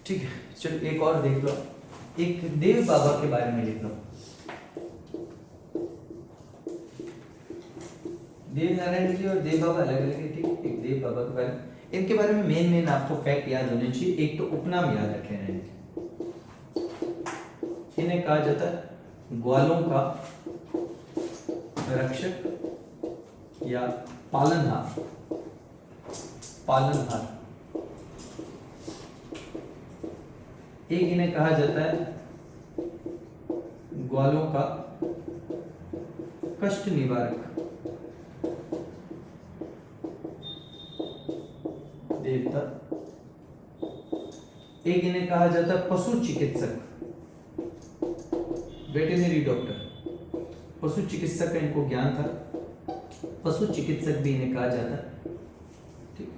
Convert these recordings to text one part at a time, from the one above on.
ठीक है, चलो एक और देख लो, एक देव बाबा के बारे में लिख लो। देव नारायण जी और देव बाबा अलग अलग है, ठीक है। एक देव बाबा के बारे में, इनके बारे में मेन आपको फैक्ट याद होने चाहिए। एक तो उपनाम याद रख लेना इनके, इन्हें कहा जाता है ग्वालों का रक्षक या पालनहार। पालनहार एक इन्हें कहा जाता है ग्वालों का कष्ट निवारक देवता। एक इन्हें कहा जाता है पशु चिकित्सक, वेटरनरी डॉक्टर। पशु चिकित्सक का इनको ज्ञान था, पशु चिकित्सक भी इन्हें कहा जाता है, ठीक।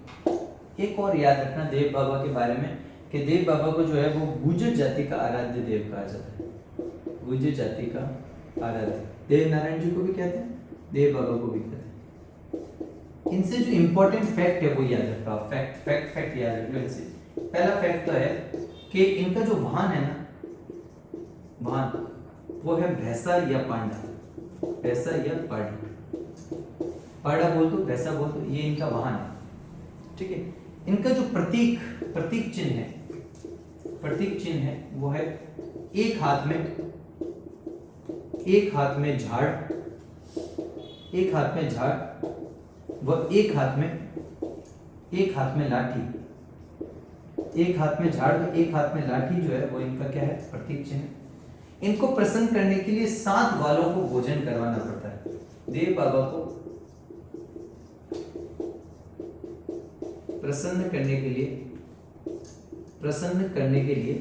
एक और याद रखना देव बाबा के बारे में कि देव बाबा को जो है वो गुर्जर जाति का आराध्य देव कहा जाता है। गुर्जर जाति का आराध्य देव नारायण जी को भी कहते हैं, देव बाबा को भी कहते हैं। इनसे जो इंपॉर्टेंट फैक्ट है वो याद रखा, फैक्ट याद रखो इनसे। पहला फैक्ट तो है कि इनका जो वाहन है ना, वाहन वो है भैंसा या पांडा। भैंसा या पांडा, पाड़ा बोल दो, भैंसा बोल दो, ये इनका वाहन है, ठीक है। इनका जो प्रतीक चिन्ह है वो है एक हाथ में झाड़, व एक हाथ में लाठी। एक हाथ में झाड़ व एक हाथ में लाठी जो है वो इनका क्या है, प्रतीक चिन्ह। इनको प्रसन्न करने के लिए 7 ग्वालों को भोजन करवाना पड़ता है। देव बाबा को प्रसन्न करने के लिए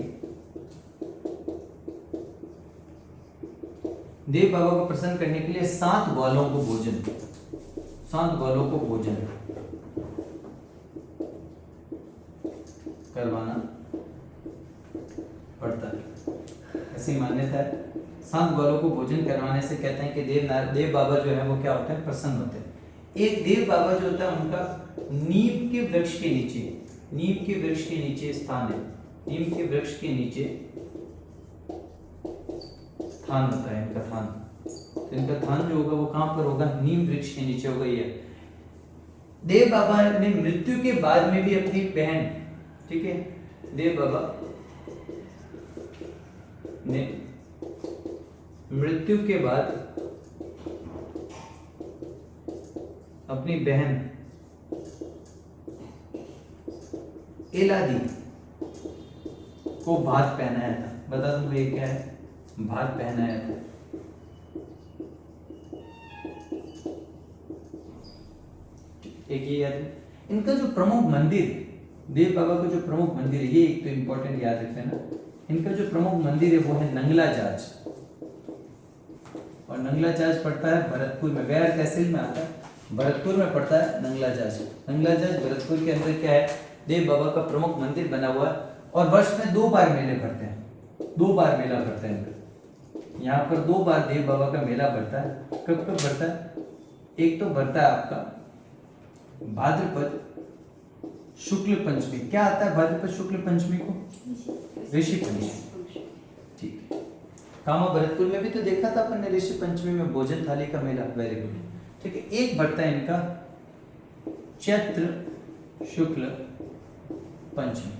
देव बाबा को प्रसन्न करने के लिए 7 ग्वालों को भोजन करवाना पड़ता है, ऐसी मान्यता है। 7 ग्वालों को भोजन करवाने से कहते हैं कि देव बाबा जो है वो क्या होते हैं, प्रसन्न होते हैं। एक देव बाबा जो होता है उनका नीम के वृक्ष के नीचे स्थान है। नीम के वृक्ष के नीचे थान होता है इनका, थान। तो इनका थान जो होगा वो कहां पर होगा, नीम वृक्ष के नीचे होगा। ये देव बाबा ने मृत्यु के बाद में भी अपनी बहन, ठीक है, देव बाबा ने मृत्यु के बाद अपनी बहन एलादी को भात पहनाया था। बता दूं ये क्या है, भात पहनाया था। एक ये याद है। इनका जो प्रमुख मंदिर, देव बाबा का जो प्रमुख मंदिर है, ये एक तो इंपॉर्टेंट याद रख लेना। इनका जो प्रमुख मंदिर है वो है नंगला जाज, और नंगला जाज पड़ता है भरतपुर में, गैर तहसील में आता है, भरतपुर में पड़ता है नंगला जाज। नंगला जाज भरतपुर के अंदर क्या है, देव बाबा का प्रमुख मंदिर बना हुआ है। और वर्ष में 2 बार मेले भरते हैं, 2 बार मेला भरता है इनका। यहाँ पर 2 बार देव बाबा का मेला भरता है। कब कब भरता है, एक तो भरता है आपका भाद्रपद शुक्ल पंचमी। क्या आता है भाद्रपद शुक्ल पंचमी को, ऋषि पंचमी, ठीक है। कामा भरतपुर में भी तो देखा था अपन ने, ऋषि पंचमी में भोजन थाली का मेला, वेरी गुड, ठीक है। एक भरता है इनका चैत्र शुक्ल पंचमी,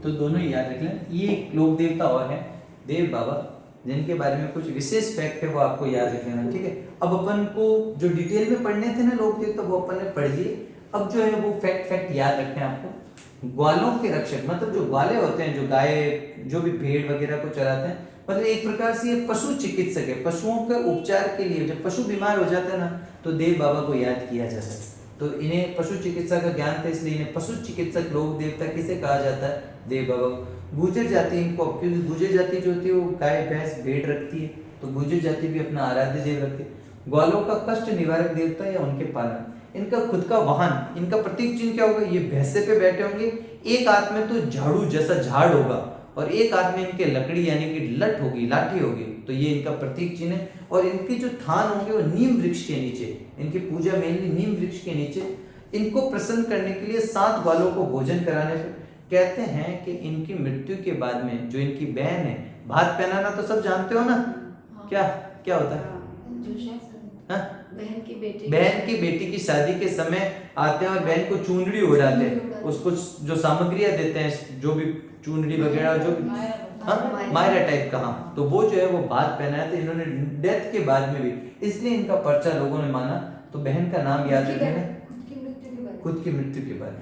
तो दोनों ही याद रख लें। ये एक लोक देवता और है देव बाबा, जिनके बारे में कुछ विशेष फैक्ट है वो आपको याद रख लेना, ठीक है। अब अपन को जो डिटेल में पढ़ने थे ना लोक देवता, वो अपन ने पढ़ लिए। अब जो है वो फैक्ट याद रखने हैं आपको। ग्वालों के रक्षक मतलब जो ग्वाले होते हैं, जो गाय, जो भी भेड़ वगैरह को चराते हैं, मतलब एक प्रकार से ये पशु चिकित्सक है। पशुओं के उपचार के लिए जब पशु बीमार हो जाते हैं ना, तो देव बाबा को याद किया जाता है। तो इन्हें पशु चिकित्सा का ज्ञान था, इसलिए इन्हें पशु चिकित्सक लोक देवता किसे कहा जाता है, देव बाबा को। गुर्जर जाति इनको, क्योंकि गुर्जर जाति जो होती है वो गाय भैंस भेड़ रखती है, तो गुर्जर जाति भी अपना आराध्य देव रखती है। ग्वालों का कष्ट निवारक देवता या उनके पालन। इनका खुद का वाहन, इनका प्रतीक चिन्ह क्या होगा, ये भैंसे पे बैठे होंगे, एक हाथ में तो झाड़ू जैसा झाड़ होगा और एक हाथ में इनके लकड़ी यानी कि लठ होगी, लाठी होगी, तो ये इनका प्रतीक चिन्ह है। और इनके जो थान होंगे वो नीम वृक्ष के नीचे, इनकी पूजा मेनली नीम वृक्ष के नीचे। इनको प्रसन्न करने के लिए 7 ग्वालों को भोजन कराने पर कहते हैं कि इनकी मृत्यु के बाद में जो इनकी बहन है, भात पहनाना तो सब जानते हो ना, क्या क्या होता है? हाँ? बहन की बेटी की शादी के समय आते हैं और बहन को चुनरी उड़ाते हैं, उसको जो सामग्रियां देते हैं, जो भी चुनरी वगैरह जो मायरा टाइप का, हाँ, तो वो जो है वो भात पहनाया था इन्होंने डेथ के बाद में भी, इसलिए इनका पर्चा लोगों ने माना। तो बहन का नाम याद रखना, खुद की मृत्यु के बाद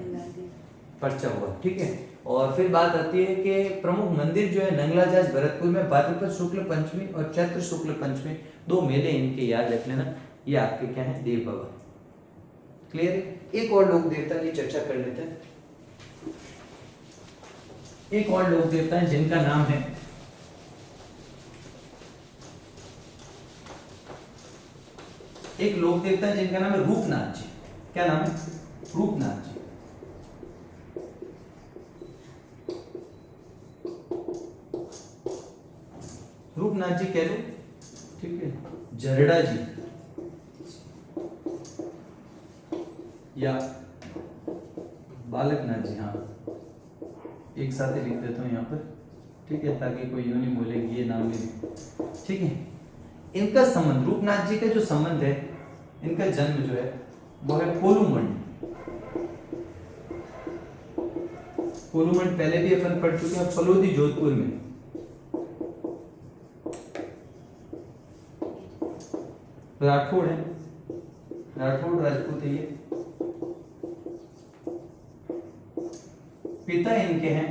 पर्चा हुआ, ठीक है। और फिर बात आती है कि प्रमुख मंदिर जो है नंगलाजाज भरतपुर में भाद्रपद शुक्ल पंचमी और चैत्र शुक्ल पंचमी 2 मेले इनके याद रख लेना। ये आपके क्या है? देव बाबा। क्लियर है? एक और लोक देवता की चर्चा कर लेते हैं। एक और लोक देवता है जिनका नाम है लोक देवता है जिनका नाम है रूपनाथ जी। क्या नाम है? रूपनाथ जी। रूपनाथ जी कह लो, ठीक है। जरडा जी या बालकनाथ जी, हाँ, एक साथ ही लिख देता हूँ यहाँ पर, ठीक है, ताकि कोई यूं नहीं बोले ये नाम मेरी, ठीक है। इनका संबंध, रूपनाथ जी का जो संबंध है, इनका जन्म जो है वो है कोलूमंड। कोलूमंड पहले भी अपन पढ़ चुके हैं, फलोदी जोधपुर में। राठौड़ है, राठौड़ राजपूत है ये। पिता इनके हैं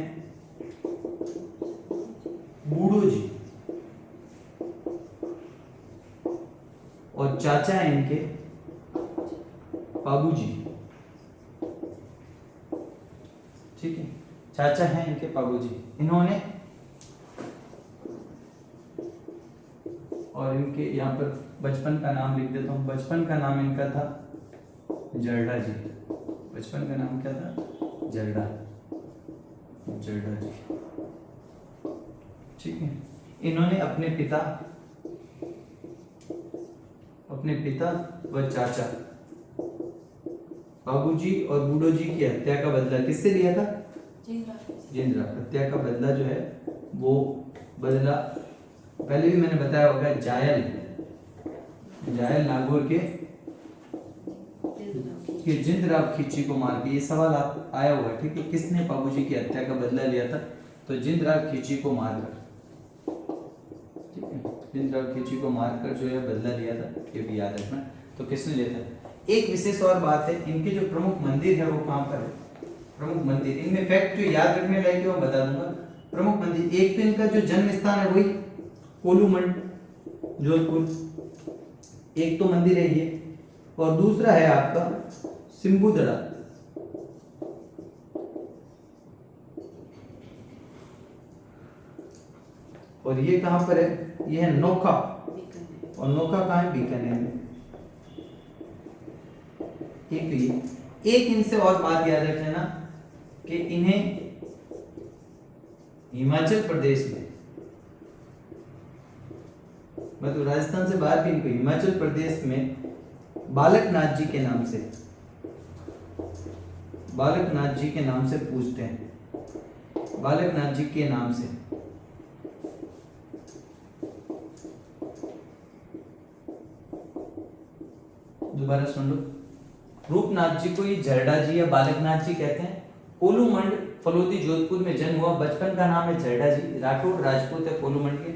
बूढ़ो जी और चाचा है इनके बाबूजी, ठीक है। चाचा हैं इनके बाबूजी, इन्होंने, और इनके यहाँ पर बचपन का नाम लिख देता हूँ। बचपन का नाम इनका था जरडा जी। बचपन का नाम क्या था? जरडा जी, ठीक है। इन्होंने अपने पिता व चाचा, बाबूजी और बूढ़ो जी की हत्या का बदला किससे लिया था? जिंद्रा। हत्या का बदला जो है वो बदला पहले भी मैंने बताया होगा, जायल नागौर के जिंदराव खिची को मार के। ये सवाल आप आया होगा, ठीक है, किसने बाबूजी की हत्या का बदला लिया था? तो जिंदराव खिची को मारकर, ठीक है, जिंदराव खिची को मारकर जो है बदला लिया था, ये भी याद रखना। तो किसने लिया था? एक विशेष और बात है, इनके जो प्रमुख मंदिर है वो कहाँ पर है? प्रमुख मंदिर, इनमें फैक्ट जो याद रखने लायक है वो बता दूंगा। प्रमुख मंदिर, एक तो इनका जो जन्म स्थान है वही कोलूमंड जोधपुर, एक तो मंदिर है ये, और दूसरा है आपका सिंबुदड़ा। और ये कहां पर है? ये है नोखा, और नोखा कहां है? बीकानेर में। एक इनसे और बात याद रख लेना कि इन्हें हिमाचल प्रदेश में, मतलब राजस्थान से बाहर भी इनको हिमाचल प्रदेश में बालकनाथ जी के नाम से, बालकनाथ जी के नाम से पूजते हैं। बालकनाथ जी के नाम से। दोबारा सुन लो, रूपनाथ जी को ये जरडा जी या बालकनाथ जी कहते हैं। कोलूमंड फलोदी जोधपुर में जन्म हुआ। बचपन का नाम है जरडा जी। राठौड़ राजपूत है कोलूमंड के।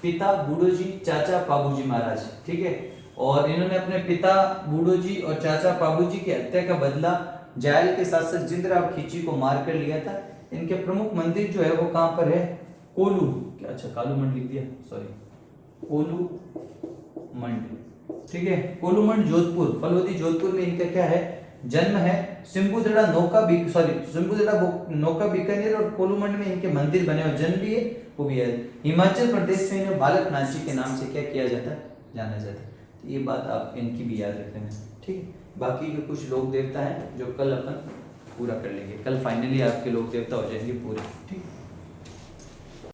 पिता बूढ़ो जी, चाचा पाबूजी महाराज, ठीक है। और इन्होंने अपने पिता बूढ़ो जी और चाचा पाबूजी की हत्या का बदला जायल के साथ साथ जिंदराव खिची को मार कर लिया था। इनके प्रमुख मंदिर जो है वो कहां पर है? कोलू, अच्छा कालूमंड लिख दिया, सॉरी, कोलूमंड, ठीक है। कोलूमंड जोधपुर, फलोदी जोधपुर में इनका क्या है? जन्म है। सिंबुदड़ा नौका बीकानेर और कोलूमंड में इनके मंदिर बने और जन्म भी है वो भी है। हिमाचल प्रदेश में इन्हें बालकनाथ जी के नाम से क्या किया जाता है? जाना जाता है। तो ये बात आप इनकी भी याद रख लेना, ठीक है। बाकी के कुछ लोक देवता हैं जो कल अपन पूरा कर लेंगे। कल फाइनली आपके लोक देवता हो जाएंगे पूरे, ठीक है।